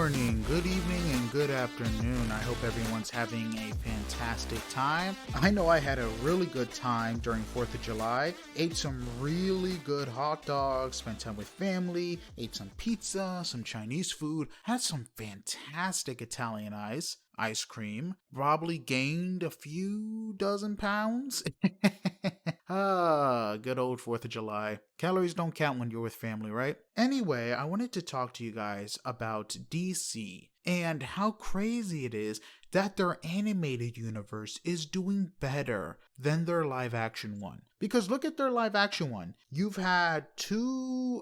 morning, good evening, and good afternoon. I hope everyone's having a fantastic time. I know I had a really good time during 4th of July. Ate some really good hot dogs, spent time with family, ate some pizza, some Chinese food, had some fantastic Italian ice cream, probably gained a few dozen pounds. Good old 4th of July. Calories don't count when you're with family, right? Anyway, I wanted to talk to you guys about DC and how crazy it is that their animated universe is doing better than their live action one. Because look at their live action one. You've had three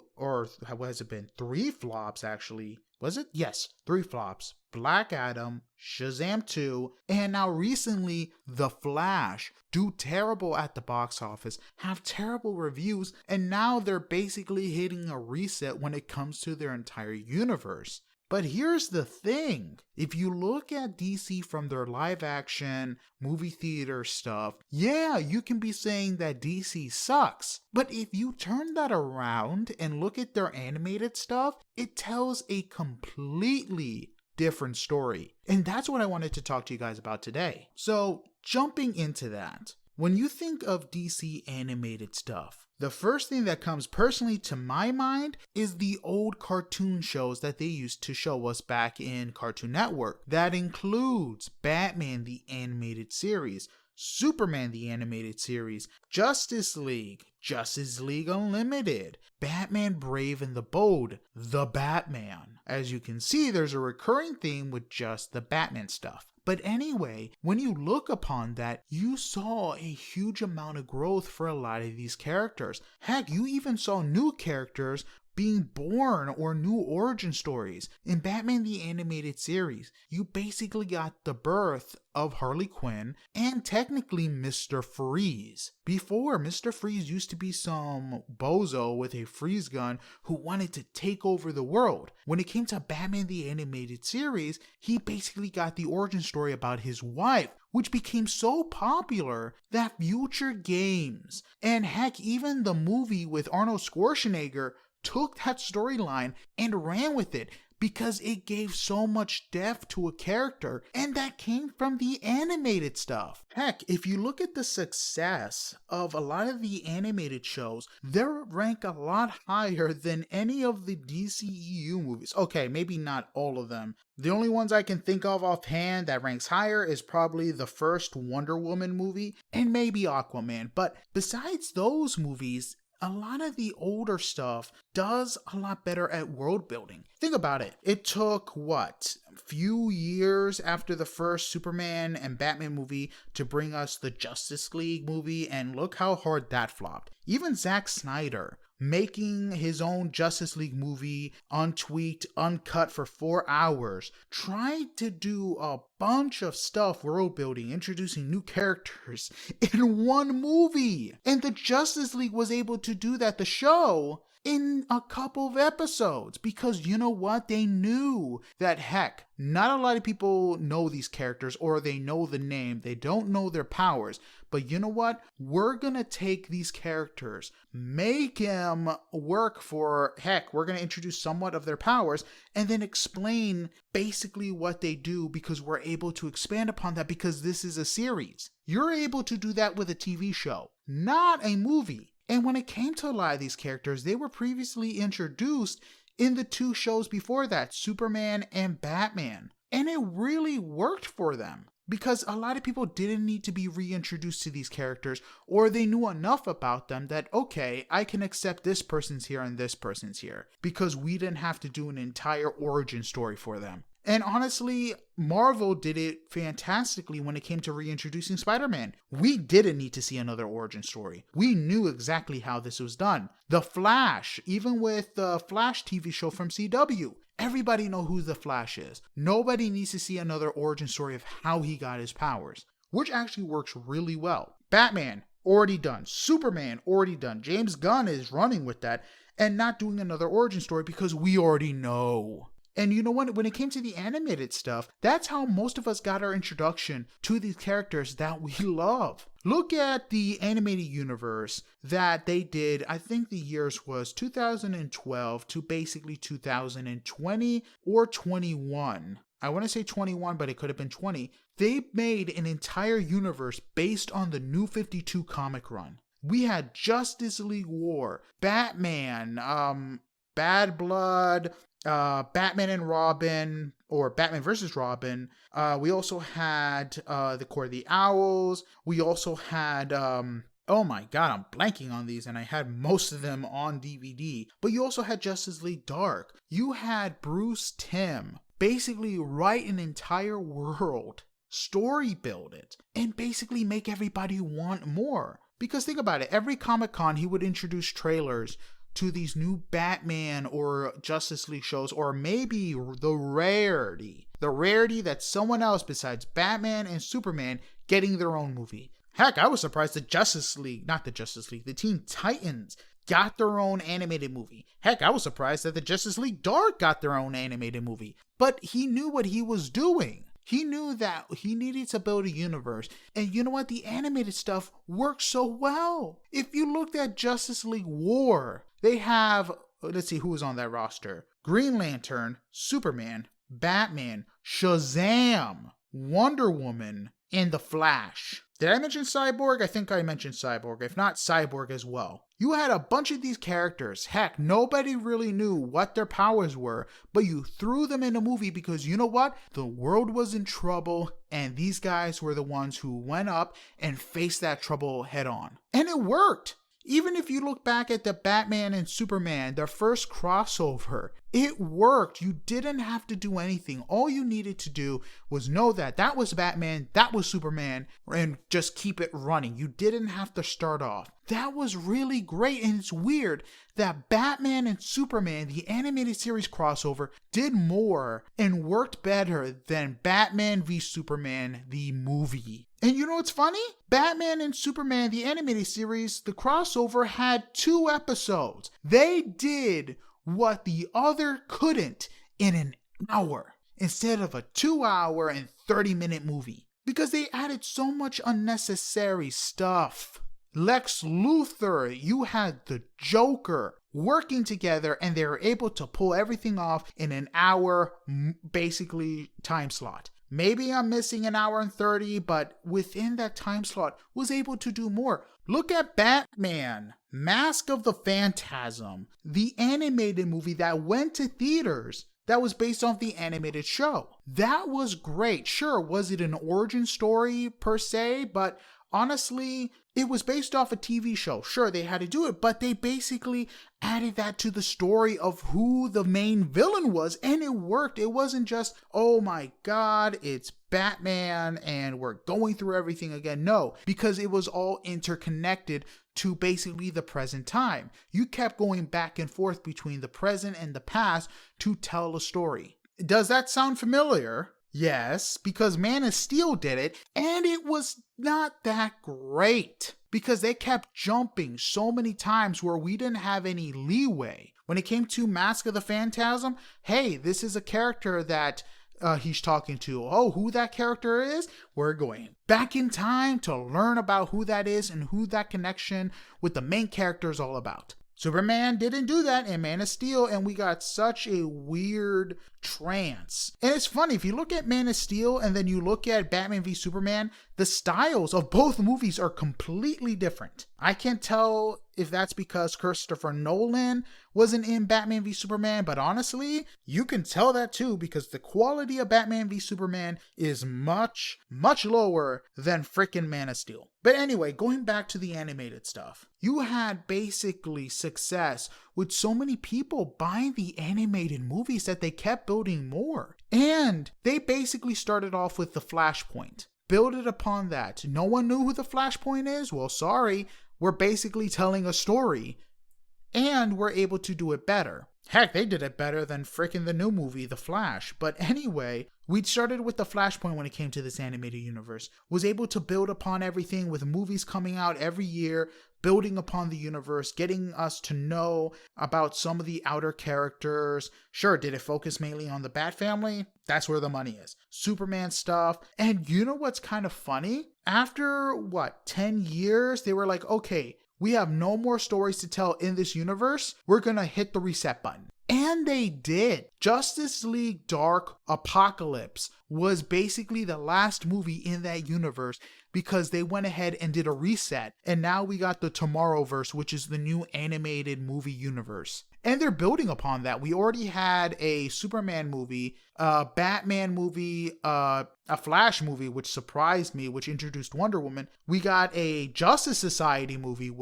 flops actually. Was it? Yes, 3 flops. Black Adam, Shazam 2, and now recently The Flash do terrible at the box office, have terrible reviews, and now they're basically hitting a reset when it comes to their entire universe. But here's the thing, if you look at DC from their live action, movie theater stuff, yeah, you can be saying that DC sucks. But if you turn that around and look at their animated stuff, it tells a completely different story. And that's what I wanted to talk to you guys about today. So, jumping into that, when you think of DC animated stuff, the first thing that comes personally to my mind is the old cartoon shows that they used to show us back in Cartoon Network. That includes Batman the Animated Series, Superman the Animated Series, Justice League Unlimited, Batman Brave and the Bold, The Batman. As you can see, there's a recurring theme with just the Batman stuff. But anyway, when you look upon that, you saw a huge amount of growth for a lot of these characters. Heck, you even saw new characters being born or new origin stories. In Batman the Animated Series, you basically got the birth of Harley Quinn and technically Mr. Freeze. Before, Mr. Freeze used to be some bozo with a freeze gun who wanted to take over the world. When it came to Batman the Animated Series, he basically got the origin story about his wife, which became so popular that future games, and heck, even the movie with Arnold Schwarzenegger, took that storyline and ran with it because it gave so much depth to a character, and that came from the animated stuff. Heck, if you look at the success of a lot of the animated shows, they're ranked a lot higher than any of the DCEU movies. Okay, maybe not all of them. The only ones I can think of offhand that ranks higher is probably the first Wonder Woman movie and maybe Aquaman. But besides those movies, a lot of the older stuff does a lot better at world building. Think about it. It took, a few years after the first Superman and Batman movie to bring us the Justice League movie, and look how hard that flopped. Even Zack Snyder, making his own Justice League movie, untweaked, uncut for 4 hours, tried to do a bunch of stuff world building, introducing new characters in one movie. And the Justice League was able to do that, the show, in a couple of episodes, because you know what? They knew that, heck, not a lot of people know these characters, or they know the name, they don't know their powers, but you know what? We're gonna take these characters, make them work for, heck, we're gonna introduce somewhat of their powers, and then explain basically what they do, because we're able to expand upon that because this is a series. You're able to do that with a TV show, not a movie. And when it came to a lot of these characters, they were previously introduced in the 2 shows before that, Superman and Batman. And it really worked for them, because a lot of people didn't need to be reintroduced to these characters, or they knew enough about them that, okay, I can accept this person's here and this person's here, because we didn't have to do an entire origin story for them. And honestly, Marvel did it fantastically when it came to reintroducing Spider-Man. We didn't need to see another origin story. We knew exactly how this was done. The Flash, even with the Flash TV show from CW, everybody know who the Flash is. Nobody needs to see another origin story of how he got his powers, which actually works really well. Batman, already done. Superman, already done. James Gunn is running with that and not doing another origin story because we already know. And you know what? When it came to the animated stuff, that's how most of us got our introduction to these characters that we love. Look at the animated universe that they did. I think the years was 2012 to basically 2020 or 21. I want to say 21, but it could have been 20. They made an entire universe based on the New 52 comic run. We had Justice League War, Batman, Bad Blood, Batman and Robin, or Batman versus Robin. We also had the Court of the Owls. We also had, oh my god, I'm blanking on these, and I had most of them on DVD. But you also had Justice League Dark. You had Bruce Timm basically write an entire world, story build it, and basically make everybody want more. Because think about it, every Comic-Con he would introduce trailers to these new Batman or Justice League shows, or maybe the rarity that someone else besides Batman and Superman getting their own movie. Heck, I was surprised the Teen Titans got their own animated movie. Heck, I was surprised that the Justice League Dark got their own animated movie. But he knew what he was doing. He knew that he needed to build a universe. And you know what? The animated stuff works so well. If you looked at Justice League War, they have, let's see who was on that roster. Green Lantern, Superman, Batman, Shazam, Wonder Woman, and The Flash. Did I mention Cyborg? I think I mentioned Cyborg. If not, Cyborg as well. You had a bunch of these characters. Heck, nobody really knew what their powers were, but you threw them in a movie because you know what? The world was in trouble, and these guys were the ones who went up and faced that trouble head on. And it worked. Even if you look back at the Batman and Superman, their first crossover, it worked. You didn't have to do anything. All you needed to do was know that that was Batman, that was Superman, and just keep it running. You didn't have to start off. That was really great, and it's weird that Batman and Superman, the animated series crossover, did more and worked better than Batman v Superman, the movie. And you know what's funny? Batman and Superman, the animated series, the crossover had 2 episodes. They did what the other couldn't in an hour instead of a 2-hour and 30-minute movie. Because they added so much unnecessary stuff. Lex Luthor, you had the Joker working together, and they were able to pull everything off in an hour, basically, time slot. Maybe I'm missing an hour and 30, but within that time slot, was able to do more. Look at Batman, Mask of the Phantasm, the animated movie that went to theaters. That was based off the animated show. That was great. Sure, was it an origin story per se? But honestly, it was based off a TV show. Sure, they had to do it, but they basically added that to the story of who the main villain was, and it worked. It wasn't just, oh my god, it's Batman and we're going through everything again. No, because it was all interconnected to basically the present time. You kept going back and forth between the present and the past to tell a story. Does that sound familiar? Yes, because Man of Steel did it, and it was not that great because they kept jumping so many times where we didn't have any leeway. When it came to Mask of the Phantasm, hey, this is a character that he's talking to. Oh, who that character is? We're going back in time to learn about who that is and who that connection with the main character is all about. Superman didn't do that in Man of Steel, and we got such a weird trance. And it's funny, if you look at Man of Steel and then you look at Batman v Superman, the styles of both movies are completely different. I can't tell if that's because Christopher Nolan wasn't in Batman v Superman, but honestly, you can tell that too because the quality of Batman v Superman is much, much lower than frickin' Man of Steel. But anyway, going back to the animated stuff, you had basically success with so many people buying the animated movies that they kept building more. And they basically started off with the Flashpoint. Build it upon that. No one knew who the Flashpoint is? Well, sorry. We're basically telling a story. And we're able to do it better. Heck, they did it better than freaking the new movie, The Flash. But anyway, we started with the Flashpoint when it came to this animated universe. Was able to build upon everything with movies coming out every year, building upon the universe, getting us to know about some of the outer characters. Sure, did it focus mainly on the Bat family? That's where the money is. Superman stuff. And you know what's kind of funny? After, 10 years, they were like, okay, we have no more stories to tell in this universe. We're gonna hit the reset button. And they did. Justice League Dark Apocalypse was basically the last movie in that universe because they went ahead and did a reset. And now we got the Tomorrowverse, which is the new animated movie universe. And they're building upon that. We already had a Superman movie, a Batman movie, a Flash movie, which surprised me, which introduced Wonder Woman. We got a Justice Society movie,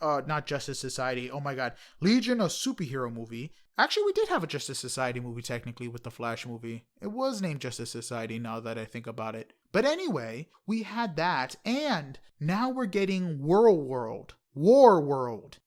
not Justice Society, oh my god, Legion of Superhero movie. Actually, we did have a Justice Society movie technically with the Flash movie. It was named Justice Society now that I think about it. But anyway, we had that, and now we're getting War World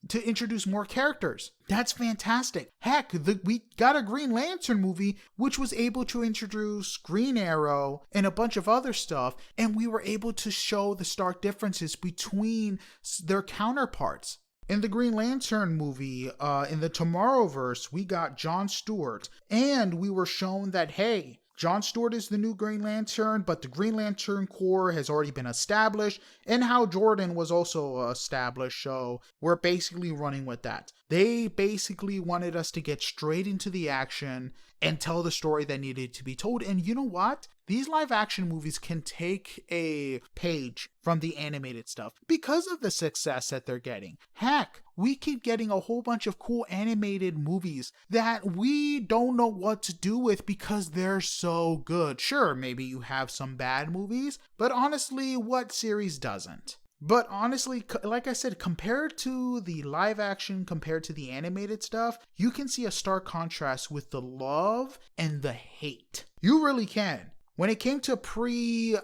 to introduce more characters. That's fantastic. Heck, we got a Green Lantern movie which was able to introduce Green Arrow and a bunch of other stuff, and we were able to show the stark differences between their counterparts. In the Green Lantern movie, in the Tomorrowverse, we got John Stewart, and we were shown that, hey, John Stewart is the new Green Lantern, but the Green Lantern Corps has already been established, and Hal Jordan was also established, so we're basically running with that. They basically wanted us to get straight into the action and tell the story that needed to be told, and you know what? These live action movies can take a page from the animated stuff because of the success that they're getting. Heck, we keep getting a whole bunch of cool animated movies that we don't know what to do with because they're so good. Sure, maybe you have some bad movies, but honestly, what series doesn't? But honestly, like I said, compared to the live action, compared to the animated stuff, you can see a stark contrast with the love and the hate. You really can. When it came to pre-DCEU,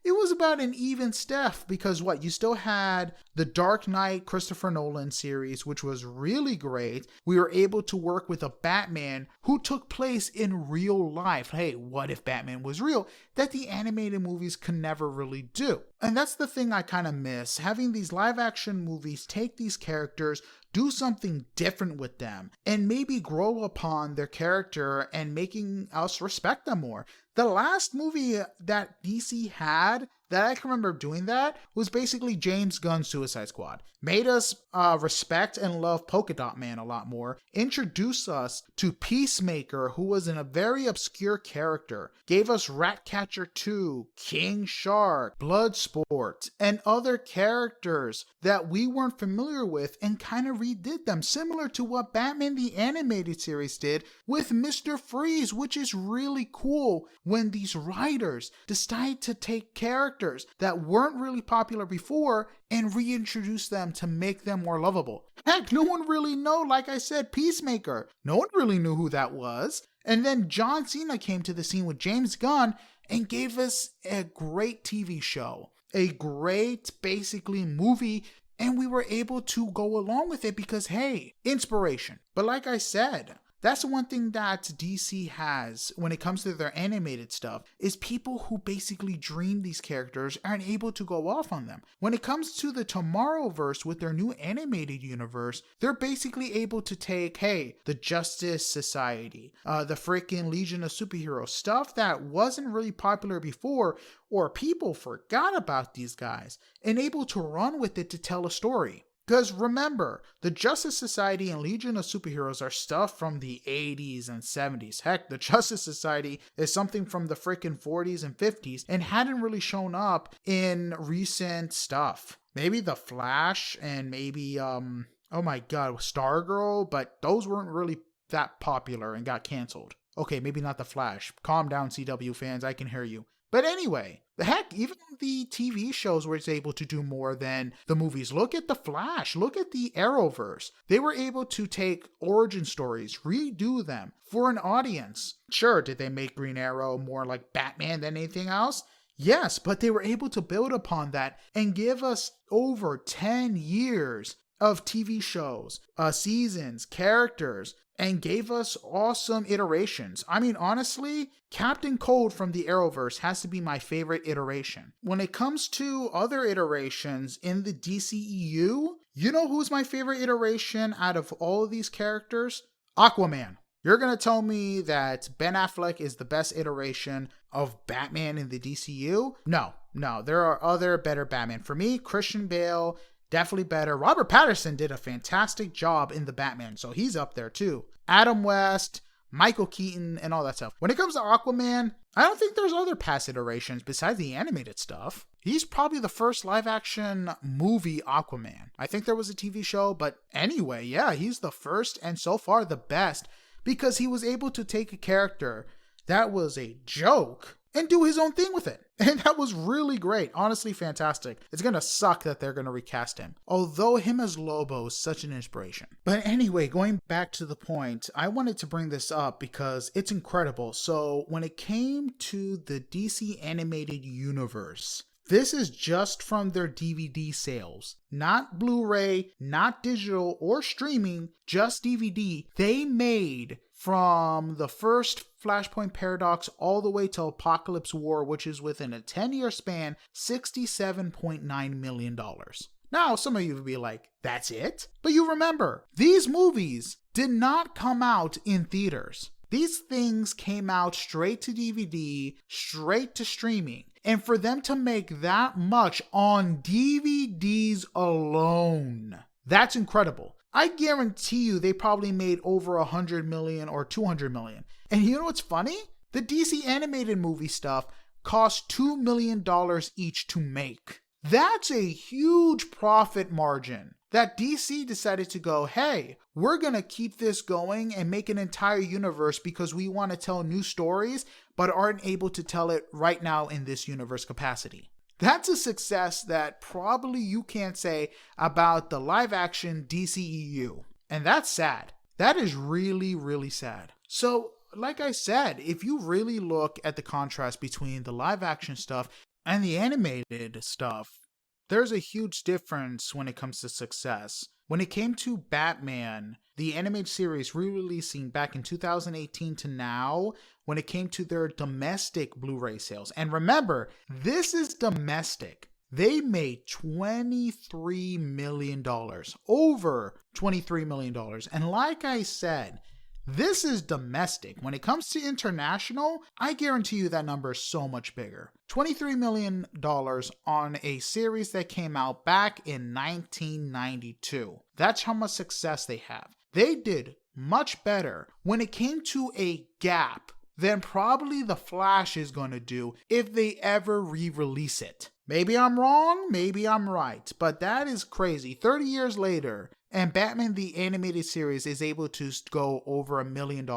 it was about an even step because you still had the Dark Knight Christopher Nolan series, which was really great. We were able to work with a Batman who took place in real life. Hey, what if Batman was real? That the animated movies could never really do. And that's the thing I kind of miss. Having these live action movies take these characters, do something different with them, and maybe grow upon their character and making us respect them more. The last movie that DC had that I can remember doing that was basically James Gunn's Suicide Squad. Made us respect and love Polka Dot Man a lot more. Introduced us to Peacemaker, who was a very obscure character. Gave us Ratcatcher 2, King Shark, Bloodsport, and other characters that we weren't familiar with and kind of redid them. Similar to what Batman the Animated Series did with Mr. Freeze, which is really cool when these writers decide to take characters that weren't really popular before and reintroduce them to make them more lovable. Heck, no one really knew, like I said, Peacemaker. No one really knew who that was. And then John Cena came to the scene with James Gunn and gave us a great TV show. A great, basically, movie. And we were able to go along with it because, hey, inspiration. But like I said, that's the one thing that DC has when it comes to their animated stuff, is people who basically dream these characters aren't able to go off on them. When it comes to the Tomorrowverse with their new animated universe, they're basically able to take, hey, the Justice Society, the freaking Legion of Superheroes, stuff that wasn't really popular before, or people forgot about these guys, and able to run with it to tell a story. Because remember, the Justice Society and Legion of Superheroes are stuff from the 80s and 70s. Heck, the Justice Society is something from the freaking 40s and 50s and hadn't really shown up in recent stuff. Maybe The Flash and maybe, oh my god, Stargirl, but those weren't really that popular and got canceled. Okay, maybe not The Flash. Calm down, CW fans, I can hear you. But anyway, heck, even the TV shows were able to do more than the movies. Look at The Flash. Look at the Arrowverse. They were able to take origin stories, redo them for an audience. Sure, did they make Green Arrow more like Batman than anything else? Yes, but they were able to build upon that and give us over 10 years of TV shows, seasons, characters, and gave us awesome iterations. I mean, honestly, Captain Cold from the Arrowverse has to be my favorite iteration. When it comes to other iterations in the DCEU, you know who's my favorite iteration out of all of these characters? Aquaman. You're going to tell me that Ben Affleck is the best iteration of Batman in the DCU? No, there are other better Batman. For me, Christian Bale, definitely better. Robert Pattinson did a fantastic job in the Batman, so he's up there too. Adam West, Michael Keaton, and all that stuff. When it comes to Aquaman, I don't think there's other past iterations besides the animated stuff. He's probably the first live-action movie Aquaman. I think there was a TV show, but anyway, yeah, he's the first and so far the best because he was able to take a character that was a joke and do his own thing with it. And that was really great. Honestly, fantastic. It's going to suck that they're going to recast him. Although him as Lobo is such an inspiration. But anyway, going back to the point, I wanted to bring this up because it's incredible. So when it came to the DC animated universe, this is just from their DVD sales. Not Blu-ray, not digital or streaming, just DVD. They made from the first Flashpoint Paradox all the way to Apocalypse War, which is within a 10-year span, $67.9 million. Now, some of you would be like, that's it? But you remember, these movies did not come out in theaters. These things came out straight to DVD, straight to streaming. And for them to make that much on DVDs alone, that's incredible. I guarantee you they probably made over 100 million or 200 million. And you know what's funny? The DC animated movie stuff cost $2 million each to make. That's a huge profit margin that DC decided to go, hey, we're going to keep this going and make an entire universe because we want to tell new stories, but aren't able to tell it right now in this universe capacity. That's a success that probably you can't say about the live action DCEU. And that's sad. That is really, really sad. So, like I said, if you really look at the contrast between the live action stuff and the animated stuff, there's a huge difference when it comes to success. When it came to Batman, the animated series re-releasing back in 2018 to now, when it came to their domestic Blu-ray sales, and remember, this is domestic, they made $23 million, over $23 million. And like I said, this is domestic. When it comes to international, I guarantee you that number is so much bigger. $23 million on a series that came out back in 1992. That's how much success they have. They did much better when it came to a gap than probably The Flash is going to do if they ever re-release it. Maybe I'm wrong, maybe I'm right, but that is crazy. 30 years later, and Batman the Animated Series is able to go over $1 million,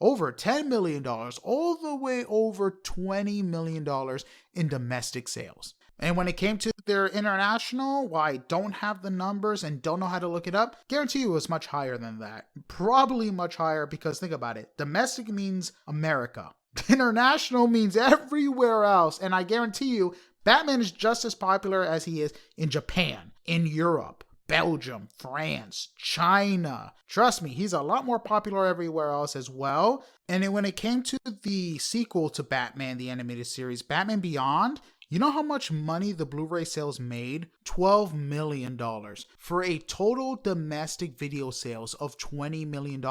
over $10 million, all the way over $20 million in domestic sales. And when it came to their international, well, I don't have the numbers and don't know how to look it up. Guarantee you it was much higher than that. Probably much higher because think about it. Domestic means America. International means everywhere else. And I guarantee you, Batman is just as popular as he is in Japan, in Europe, Belgium, France, China. Trust me, he's a lot more popular everywhere else as well. And then when it came to the sequel to Batman, the animated series, Batman Beyond, you know how much money the Blu-ray sales made? $12 million for a total domestic video sales of $20 million.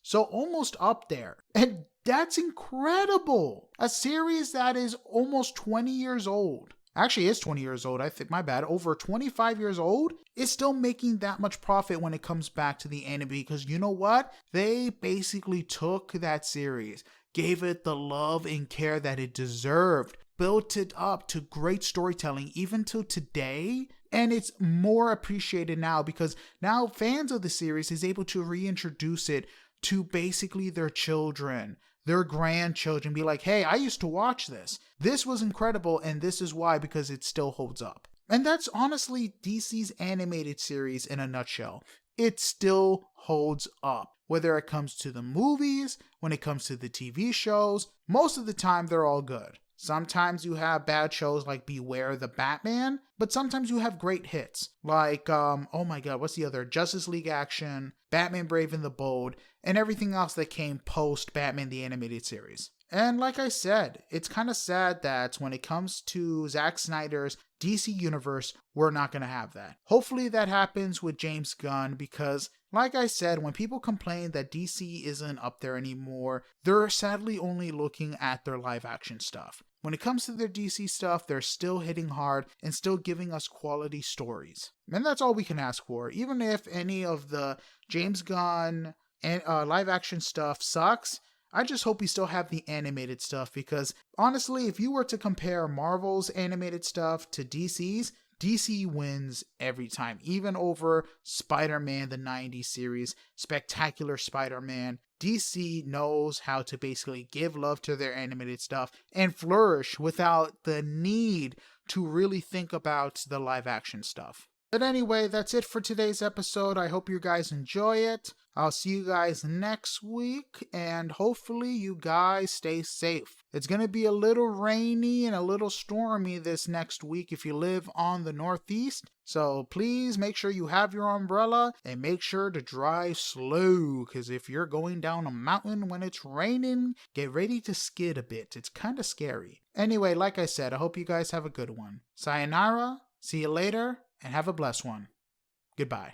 So almost up there. And that's incredible. A series that is almost 20 years old. Actually, it's 20 years old. I think, my bad. Over 25 years old is still making that much profit when it comes back to the anime. Because you know what? They basically took that series, gave it the love and care that it deserved, built it up to great storytelling even till today. And it's more appreciated now because now fans of the series is able to reintroduce it to basically their children, their grandchildren, be like, hey, I used to watch this. This was incredible, and this is why, because it still holds up. And that's honestly DC's animated series in a nutshell. It still holds up. Whether it comes to the movies, when it comes to the TV shows, most of the time they're all good. Sometimes you have bad shows like Beware the Batman, but sometimes you have great hits like, oh my god, what's the other? Justice League Action, Batman Brave and the Bold, and everything else that came post Batman the Animated Series. And like I said, it's kind of sad that when it comes to Zack Snyder's DC Universe, we're not going to have that. Hopefully that happens with James Gunn because, like I said, when people complain that DC isn't up there anymore, they're sadly only looking at their live action stuff. When it comes to their DC stuff, they're still hitting hard and still giving us quality stories. And that's all we can ask for. Even if any of the James Gunn and live action stuff sucks, I just hope we still have the animated stuff because honestly, if you were to compare Marvel's animated stuff to DC's, DC wins every time, even over Spider-Man, the 90s series, Spectacular Spider-Man. DC knows how to basically give love to their animated stuff and flourish without the need to really think about the live action stuff. But anyway, that's it for today's episode. I hope you guys enjoy it. I'll see you guys next week, and hopefully you guys stay safe. It's going to be a little rainy and a little stormy this next week if you live on the Northeast. So please make sure you have your umbrella and make sure to drive slow, because if you're going down a mountain when it's raining, get ready to skid a bit. It's kind of scary. Anyway, like I said, I hope you guys have a good one. Sayonara, see you later, and have a blessed one. Goodbye.